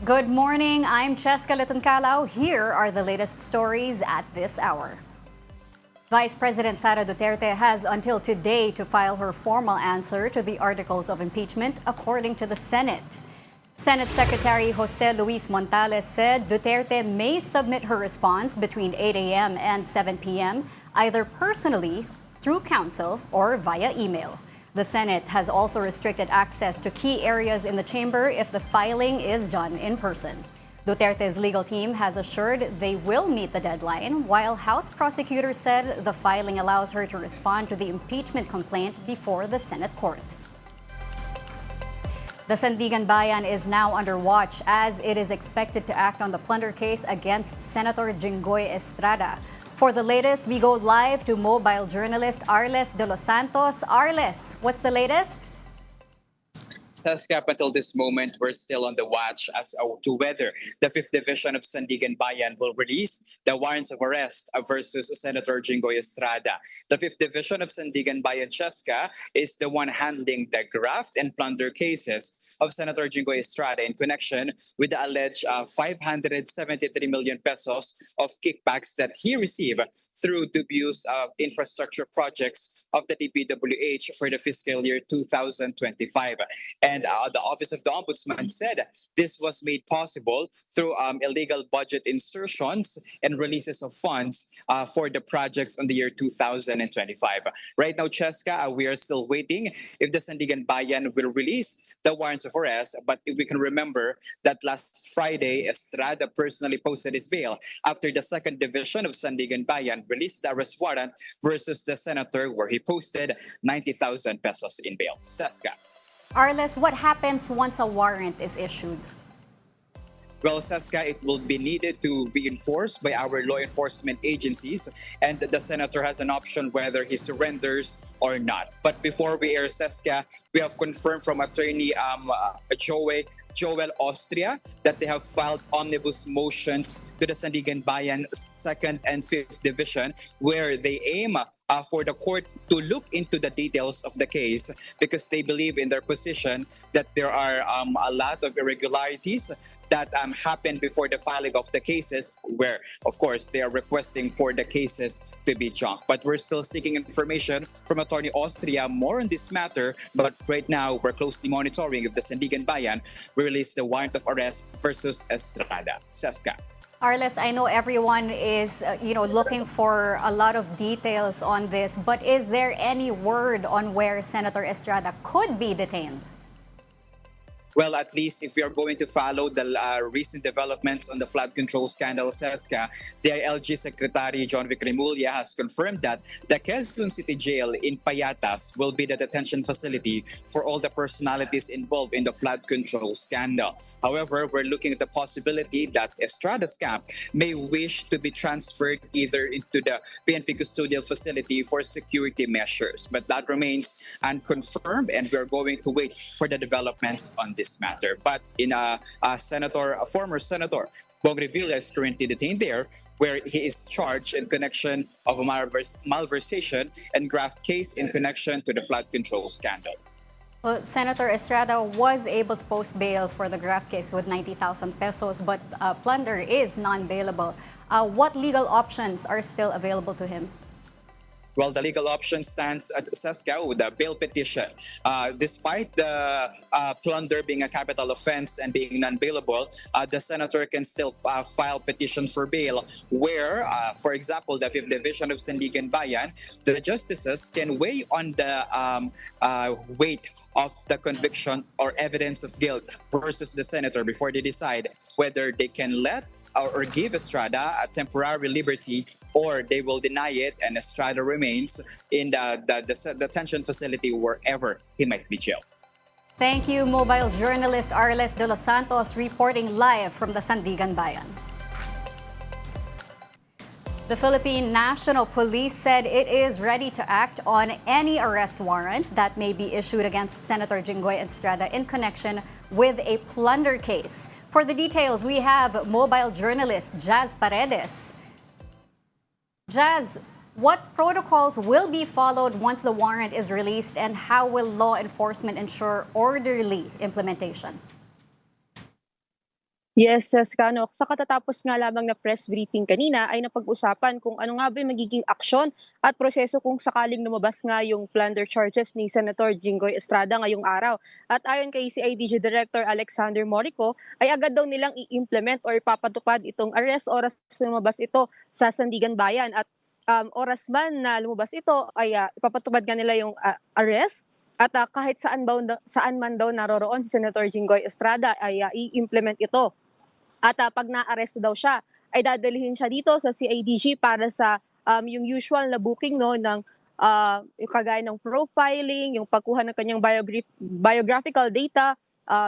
Good morning, I'm Cheska Litoncalao. Here are the latest stories at this hour. Vice President Sara Duterte has until today to file her formal answer to the articles of impeachment, according to the Senate. Senate Secretary Jose Luis Montales said Duterte may submit her response between 8 a.m. and 7 p.m., either personally, through counsel, or via email. The Senate has also restricted access to key areas in the chamber if the filing is done in person. Duterte's legal team has assured they will meet the deadline, while House prosecutors said the filing allows her to respond to the impeachment complaint before the Senate court. The Sandigan Bayan is now under watch as it is expected to act on the plunder case against Senator Jinggoy Estrada. For the latest, we go live to mobile journalist Arles de los Santos. Arles, what's the latest? Cheska, up until this moment, we're still on the watch as to whether the 5th Division of Sandigan Bayan will release the warrants of arrest versus Senator Jinggoy Estrada. The 5th Division of Sandigan Bayan, Cheska, is the one handling the graft and plunder cases of Senator Jinggoy Estrada in connection with the alleged 573 million pesos of kickbacks that he received through dubious infrastructure projects of the DPWH for the fiscal year 2025. And the Office of the Ombudsman said this was made possible through illegal budget insertions and releases of funds for the projects on the year 2025. Right now, Cheska, we are still waiting if the Sandigan Bayan will release the warrants of arrest. But if we can remember that last Friday, Estrada personally posted his bail after the 2nd Division of Sandigan Bayan released the arrest warrant versus the senator, where he posted 90,000 pesos in bail. Cheska. Arles, what happens once a warrant is issued? Well, Cheska, it will be needed to be enforced by our law enforcement agencies, and the senator has an option whether he surrenders or not. But before we air, Cheska, we have confirmed from attorney Joel Austria that they have filed omnibus motions to the Sandigan Bayan 2nd and 5th Division, where they aim for the court to look into the details of the case, because they believe in their position that there are a lot of irregularities that happened before the filing of the cases, where, of course, they are requesting for the cases to be junked. But we're still seeking information from Attorney Austria more on this matter. But right now, we're closely monitoring if the Sandigan Bayan will release the warrant of arrest versus Estrada. Cheska. Arles, I know everyone is, looking for a lot of details on this, but is there any word on where Senator Estrada could be detained? Well, at least if we are going to follow the recent developments on the flood control scandal, Cheska, the ILG Secretary John Vic Remulla has confirmed that the Quezon City Jail in Payatas will be the detention facility for all the personalities involved in the flood control scandal. However, we're looking at the possibility that Estrada's camp may wish to be transferred either into the PNP custodial facility for security measures. But that remains unconfirmed, and we're going to wait for the developments on this matter. But in a former senator, Bong Revilla is currently detained there, where he is charged in connection of a malversation and graft case in connection to the flood control scandal. Well, Senator Estrada was able to post bail for the graft case with 90,000 pesos, but plunder is non-bailable. What legal options are still available to him? Well, the legal option stands at Cheska with a bail petition. Despite the plunder being a capital offense and being non-bailable, the senator can still file petition for bail where, for example, the 5th Division of Sandigan Bayan, the justices can weigh on the weight of the conviction or evidence of guilt versus the senator before they decide whether they can let or give Estrada a temporary liberty, or they will deny it and Estrada remains in the detention facility wherever he might be jailed. Thank you, mobile journalist Arles de los Santos, reporting live from the Sandigan Bayan. The Philippine National Police said it is ready to act on any arrest warrant that may be issued against Senator Jinggoy Estrada in connection with a plunder case. For the details, we have mobile journalist Jazz Paredes. Jazz, what protocols will be followed once the warrant is released, and how will law enforcement ensure orderly implementation? Yes, Kano. Sa katatapos nga lamang na press briefing kanina ay napag-usapan kung ano nga ba yung magiging aksyon at proseso kung sakaling lumabas nga yung plunder charges ni Senator Jinggoy Estrada ngayong araw. At ayon kay CIDG Director Alexander Morico, ay agad daw nilang i-implement or papatupad itong arrest oras na lumabas ito sa Sandigan Bayan. At oras man na lumabas ito ay ipapatupad nga nila yung arrest. At kahit saan man daw naroroon si Senator Jinggoy Estrada ay i-implement ito. At pag na-aresto daw siya, ay dadalhin siya dito sa CIDG para sa yung usual na booking no ng yung kagaya ng profiling, yung pagkuha ng kanyang biographical data,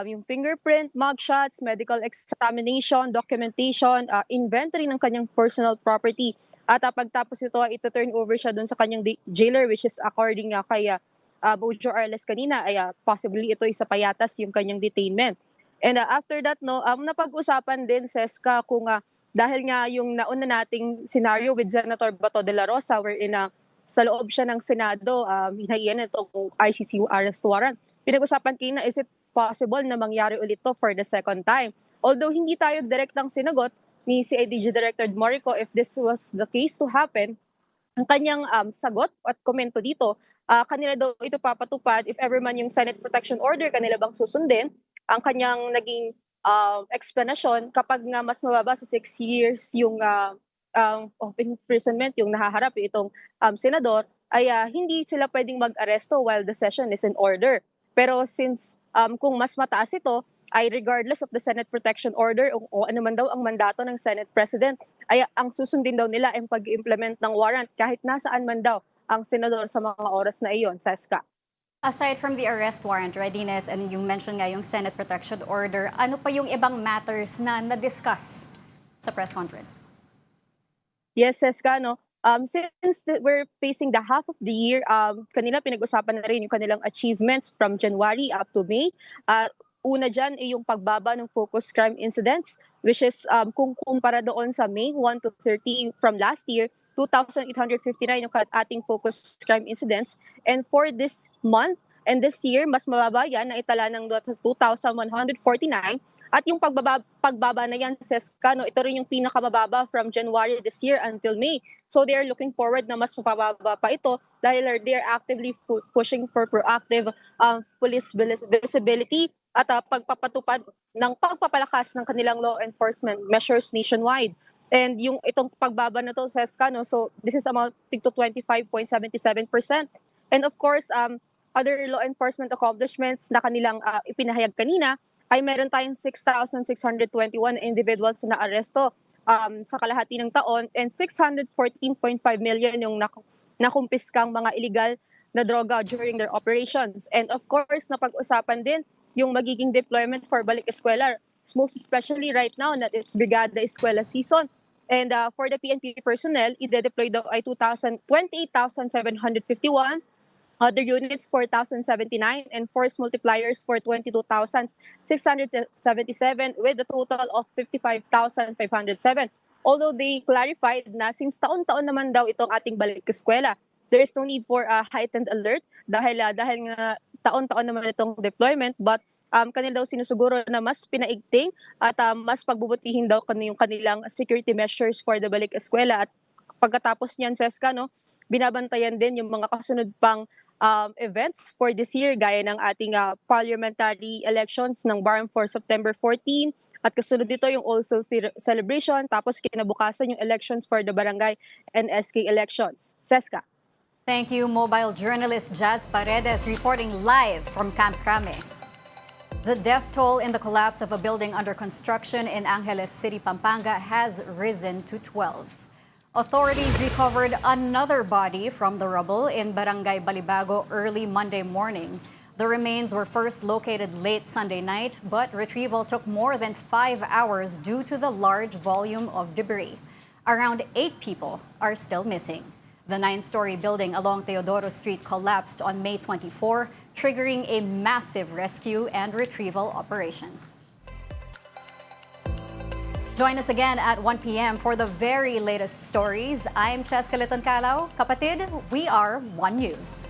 yung fingerprint, mugshots, medical examination, documentation, inventory ng kanyang personal property. At pagtapos ito, ito-turn over siya dun sa kanyang jailer, which is according kay Bojo Arles kanina, ay possibly ito isa payatas yung kanyang detainment. And after that, no, napag-usapan din, Seska, kung dahil nga yung nauna nating scenario with Senator Bato de la Rosa, wherein sa loob siya ng Senado, hinahiyan itong ICC arrest warrant. Pinag-usapan kina, is it possible na mangyari ulit to for the second time? Although hindi tayo direktang sinagot ni CIDG Director Morico if this was the case to happen, ang kanyang sagot at komento dito, kanila daw ito papatupad if ever man yung Senate Protection Order kanila bang susundin. Ang kanyang naging explanation kapag nga mas mababa sa 6 years yung of imprisonment yung nahaharap itong senador, ay hindi sila pwedeng mag-aresto while the session is in order. Pero since kung mas mataas ito, ay regardless of the Senate Protection Order o ano man daw ang mandato ng Senate President, ay ang susundin daw nila ang pag-implement ng warrant kahit nasaan man daw ang senador sa mga oras na iyon, Seska. Aside from the arrest warrant readiness and yung mention nga yung Senate Protection Order, ano pa yung ibang matters na na-discuss sa press conference? Yes, Seska, no? Since we're facing the half of the year, kanila pinag-usapan na rin yung kanilang achievements from January up to May. Una dyan ay yung pagbaba ng focus crime incidents, which is kung kumpara doon sa May 1 to 30 from last year, 2,859 yung ating focus crime incidents. And for this month and this year, mas mababa yan na itala ng 2,149. At yung pagbaba na yan, Seska, no, ito rin yung pinakamababa from January this year until May. So they are looking forward na mas mapababa pa ito dahil they are actively pushing for proactive police visibility at pagpapatupad ng pagpapalakas ng kanilang law enforcement measures nationwide. And yung itong pagbaba na to, Seska, no, so this is amounting to 25.77%. And of course, other law enforcement accomplishments na kanilang ipinahayag kanina, ay meron tayong 6,621 individuals na aresto sa kalahati ng taon and 614.5 million yung nakumpiskang mga illegal na droga during their operations. And of course, napag-usapan din yung magiging deployment for Balik Eskwela, most especially right now that it's Brigada Eskwela season. And for the PNP personnel, i-deploy daw ay 28,751, other units 4,079, and force multipliers for 22,677 with a total of 55,507. Although they clarified na since taon-taon naman daw itong ating Balik Eskwela, there is no need for a heightened alert dahil nga taon-taon naman itong deployment, but kanila daw sinusuguro na mas pinaigting at mas pagbubutihin daw yung kanilang security measures for the Balik Eskwela. At pagkatapos niyan, Seska, no, binabantayan din yung mga kasunod pang events for this year gaya ng ating parliamentary elections ng BARM for September 14 at kasunod dito yung All Souls celebration, tapos kinabukasan yung elections for the barangay and SK elections. Seska. Thank you, mobile journalist Jazz Paredes reporting live from Camp Crame. The death toll in the collapse of a building under construction in Angeles City, Pampanga has risen to 12. Authorities recovered another body from the rubble in Barangay Balibago early Monday morning. The remains were first located late Sunday night, but retrieval took more than 5 hours due to the large volume of debris. Around 8 people are still missing. The 9-story building along Teodoro Street collapsed on May 24, triggering a massive rescue and retrieval operation. Join us again at 1 p.m. for the very latest stories. I'm Cheska Liton-Calao. Kapatid, we are One News.